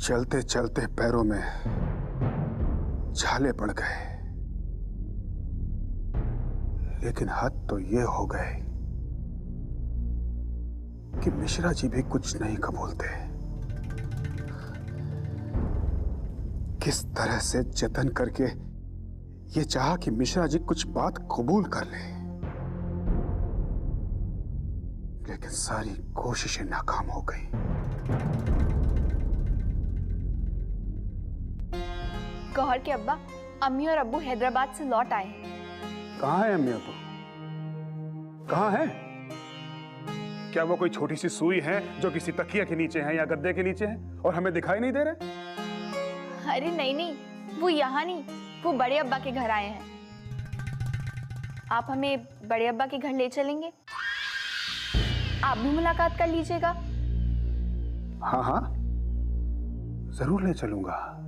चलते चलते पैरों में छाले पड़ गए, लेकिन हद तो ये हो गए कि मिश्रा जी भी कुछ नहीं कबूलते। किस तरह से जतन करके ये चाहा कि मिश्रा जी कुछ बात कबूल कर ले, लेकिन सारी कोशिशें नाकाम हो गई। गौहर के अब्बा, अम्मी और अब्बू हैदराबाद से लौट आए हैं। कहाँ है अम्मी अब्बू? कहाँ है? क्या वो कोई छोटी सी सुई है जो किसी तकिया के नीचे है या गद्दे के नीचे है और हमें दिखाई नहीं दे रहे? अरे नहीं नहीं, वो यहाँ नहीं, वो बड़े अब्बा के घर आए हैं। आप हमें बड़े अब्बा के घर ले चलेंगे? आप भी मुलाकात कर लीजिएगा। हाँ हाँ, जरूर ले चलूंगा।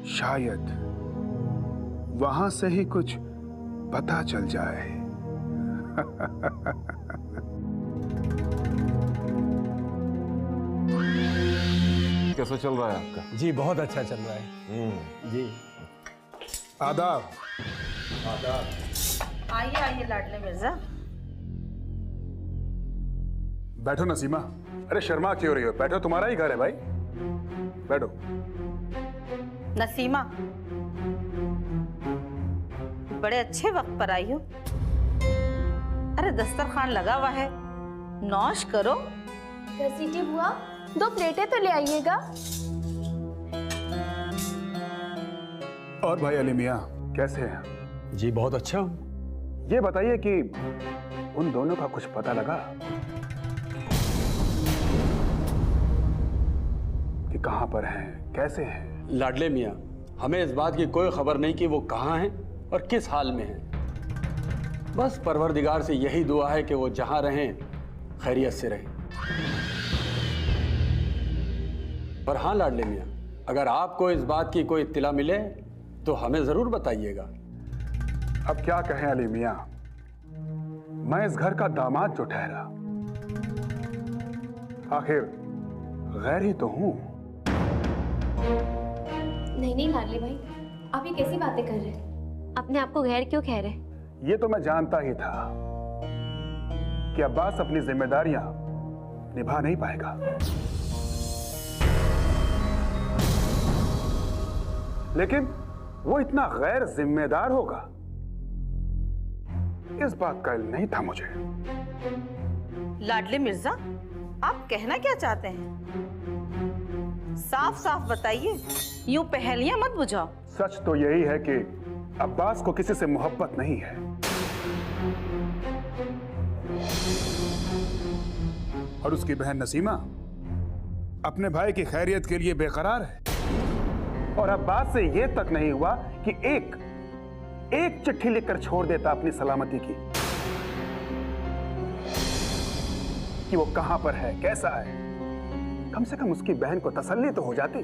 शायद वहां से ही कुछ पता चल जाए। कैसा चल रहा है आपका? जी बहुत अच्छा चल रहा है। जी आदाब। आदाब। आइए आइए लाडले मिर्जा। बैठो नसीमा। अरे शर्मा क्यों रही हो? बैठो, तुम्हारा ही घर है भाई, बैठो। नसीमा, बड़े अच्छे वक्त पर आई हो। अरे दस्तरखान लगा हुआ है, नौश करो। घसीटी बुआ, 2 प्लेटें तो ले आइएगा। और भाई अली मियाँ कैसे हैं? जी बहुत अच्छा हूँ। ये बताइए कि उन दोनों का कुछ पता लगा कि कहां पर हैं, कैसे हैं? लाडले मियाँ, हमें इस बात की कोई खबर नहीं कि वो कहाँ हैं और किस हाल में हैं। बस परवरदिगार से यही दुआ है कि वो जहाँ रहें खैरियत से रहें। पर हाँ लाडले मियाँ, अगर आपको इस बात की कोई इत्तिला मिले तो हमें जरूर बताइएगा। अब क्या कहें अली मियाँ, मैं इस घर का दामाद जो ठहरा, आखिर गैर ही तो हूं। नहीं नहीं लाडले भाई, आप ये कैसी बातें कर रहे हैं? अपने आप को गैर क्यों कह रहे हैं? ये तो मैं जानता ही था कि अब्बास अपनी जिम्मेदारियां निभा नहीं पाएगा, लेकिन वो इतना गैर जिम्मेदार होगा, इस बात का इल्म नहीं था मुझे। लाडले मिर्जा, आप कहना क्या चाहते हैं? साफ साफ बताइए, यूं पहेलियां मत बुझाओ। सच तो यही है कि अब्बास को किसी से मोहब्बत नहीं है, और उसकी बहन नसीमा अपने भाई की खैरियत के लिए बेकरार है, और अब्बास से यह तक नहीं हुआ कि एक चिट्ठी लिखकर छोड़ देता अपनी सलामती की, कि वो कहां पर है, कैसा है। कम से कम उसकी बहन को तसल्ली तो हो जाती।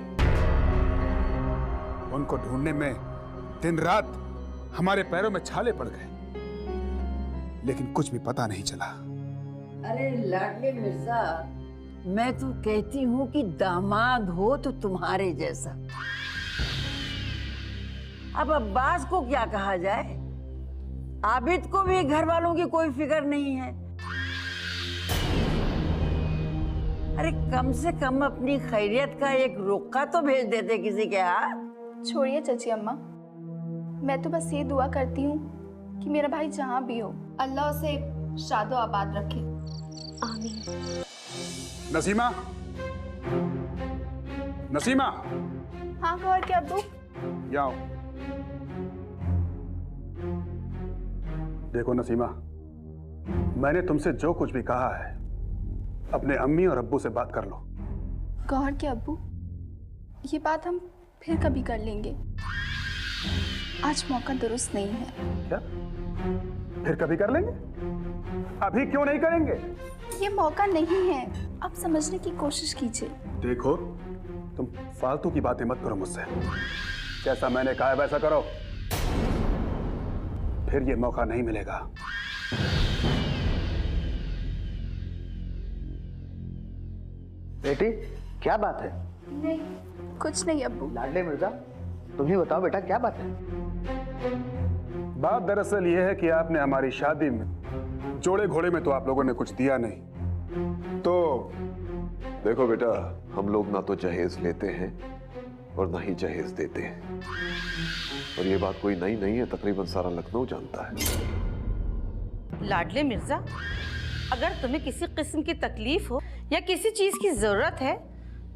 उनको ढूंढने में दिन रात हमारे पैरों में छाले पड़ गए, लेकिन कुछ भी पता नहीं चला। अरे लाडले मिर्जा, मैं तो कहती हूँ कि दामाद हो तो तुम्हारे जैसा। अब अब्बास को क्या कहा जाए? आबिद को भी घर वालों की कोई फिक्र नहीं है। अरे कम से कम अपनी खैरियत का एक रुक्का तो भेज देते किसी के हाथ। छोड़िए चाची अम्मा, मैं तो बस ये दुआ करती हूँ कि मेरा भाई जहाँ भी हो अल्लाह उसे शादो आबाद रखे। आमीन। नसीमा, नसीमा। हाँ गौर के अब्बू। जाओ। देखो नसीमा, मैंने तुमसे जो कुछ भी कहा है अपने अम्मी और अब्बू से बात कर लो। गौहर के अब्बू, ये बात हम फिर कभी कर लेंगे, आज मौका दुरुस्त नहीं है। क्या? फिर कभी कर लेंगे? अभी क्यों नहीं करेंगे? ये मौका नहीं है, आप समझने की कोशिश कीजिए। देखो, तुम फालतू की बातें मत करो मुझसे। जैसा मैंने कहा है वैसा करो, फिर ये मौका नहीं मिलेगा। बेटी क्या बात है? नहीं, कुछ नहीं अब्बू। लाडले मिर्जा, तुम ही बताओ बेटा क्या बात है? बात दरअसल ये है कि आपने हमारी शादी में जोड़े घोड़े में तो आप लोगों ने कुछ दिया नहीं, तो देखो बेटा, हम लोग ना तो जहेज लेते हैं और ना ही जहेज देते हैं, और ये बात कोई नई नहीं है, तकरीबन सारा लखनऊ जानता है। लाडले मिर्जा, अगर तुम्हें किसी किस्म की तकलीफ हो या किसी चीज की जरूरत है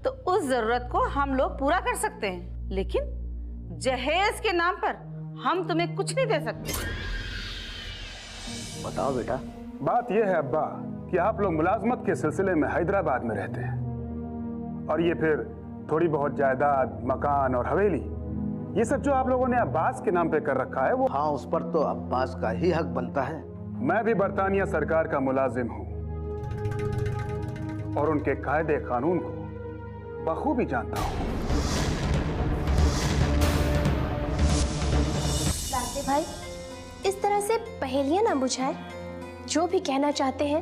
तो उस जरूरत को हम लोग पूरा कर सकते हैं, लेकिन जहेज के नाम पर हम तुम्हें कुछ नहीं दे सकते। बताओ बेटा। बात यह है अब्बा कि आप लोग मुलाजमत के सिलसिले में हैदराबाद में रहते हैं, और ये फिर थोड़ी बहुत जायदाद, मकान और हवेली, ये सब जो आप लोगों ने अब्बास के नाम पे कर रखा है वो। हाँ, उस पर तो अब्बास का ही हक बनता है। मैं भी बरतानिया सरकार का मुलाजिम हूं और उनके कायदे कानून को बखूबी जानता हूं। लाडले भाई, इस तरह से पहेलियां ना बुझाएं। जो भी कहना चाहते हैं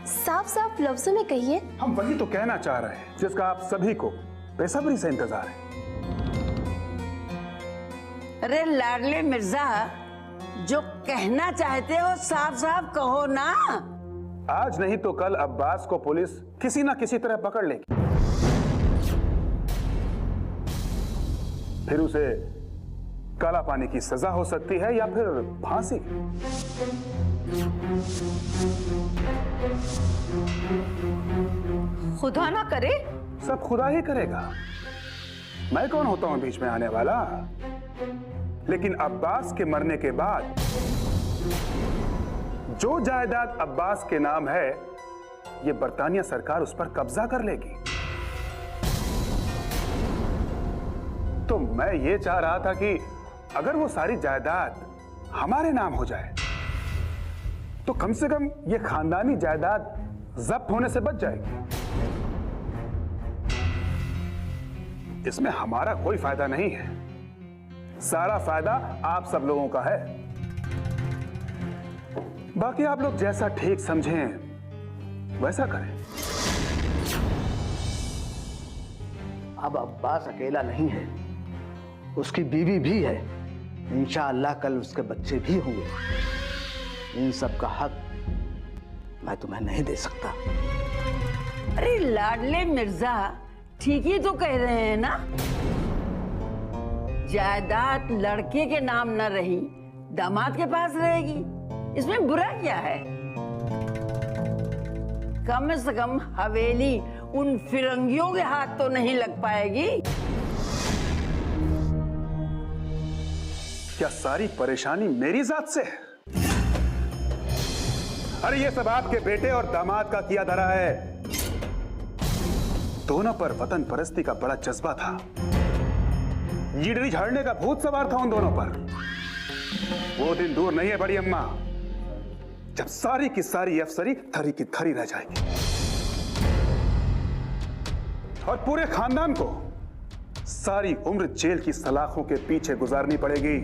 साफ साफ लफ्जों में कहिए। हम वही तो कहना चाह रहे हैं जिसका आप सभी को बेसब्री से इंतजार है। अरे लाडले मिर्जा, जो कहना चाहते हो साफ साफ कहो ना। आज नहीं तो कल अब्बास को पुलिस किसी ना किसी तरह पकड़ लेगी, फिर उसे काला पानी की सजा हो सकती है या फिर फांसी। खुदा ना करे। सब खुदा ही करेगा, मैं कौन होता हूं बीच में आने वाला। लेकिन अब्बास के मरने के बाद जो जायदाद अब्बास के नाम है, ये बरतानिया सरकार उस पर कब्जा कर लेगी। तो मैं ये चाह रहा था कि अगर वो सारी जायदाद हमारे नाम हो जाए तो कम से कम ये खानदानी जायदाद जब्त होने से बच जाएगी। इसमें हमारा कोई फायदा नहीं है, सारा फायदा आप सब लोगों का है। बाकी आप लोग जैसा ठीक समझें वैसा करें। अब अब्बास अकेला नहीं है, उसकी बीवी भी है। इंशाअल्लाह कल उसके बच्चे भी होंगे। इन सब का हक मैं तुम्हें नहीं दे सकता। अरे लाडले मिर्जा, ठीक ही तो कह रहे हैं ना। जायदाद लड़के के नाम न रही, दामाद के पास रहेगी, इसमें बुरा क्या है। कम से कम हवेली उन फिरंगियों के हाथ तो नहीं लग पाएगी। क्या सारी परेशानी मेरी जात से है? अरे ये सब आपके बेटे और दामाद का किया धरा है। दोनों पर वतन परस्ती का बड़ा जज्बा था, लीडरी झाड़ने का भूत सवार था उन दोनों पर। वो दिन दूर नहीं है बड़ी अम्मा, जब सारी की सारी अफसरी थरी की थरी रह जाएगी और पूरे खानदान को सारी उम्र जेल की सलाखों के पीछे गुजारनी पड़ेगी।